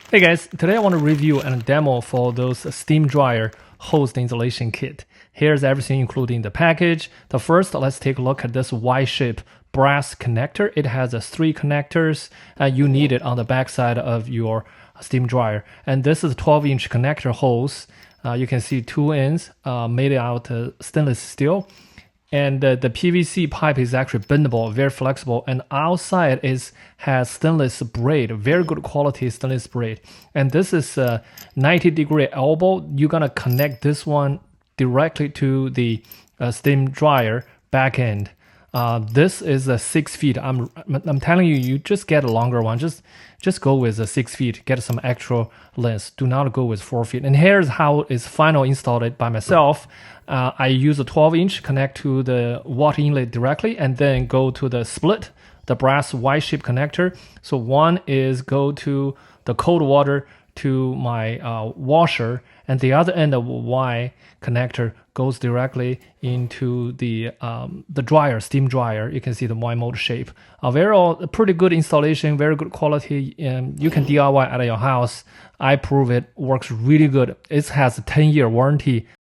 Hey guys, today I want to review and demo for those steam dryer hose installation kit. Here's everything including the package. The first, let's take a look at this Y-shape brass connector. It has 3 connectors. You need it on the back side of your steam dryer. And this is a 12-inch connector hose. You can see 2 ends made out of stainless steel. And the PVC pipe is actually bendable, very flexible, and outside has stainless braid, very good quality stainless braid. And this is a 90-degree elbow. You're gonna connect this one directly to the steam dryer back end. This is a 6 feet. I'm telling you, you just get a longer one. Just go with 6 feet. Get some extra length. Do not go with 4 feet. And here's how it's finally installed by myself. I use a 12-inch, connect to the water inlet directly, and then go to the split, the brass Y-shaped connector. So one is go to the cold water to my washer, and the other end of Y connector goes directly into the dryer, steam dryer. You can see the Y mold shape. A pretty good installation, very good quality. You can DIY at your house. I prove it works really good. It has a 10-year warranty.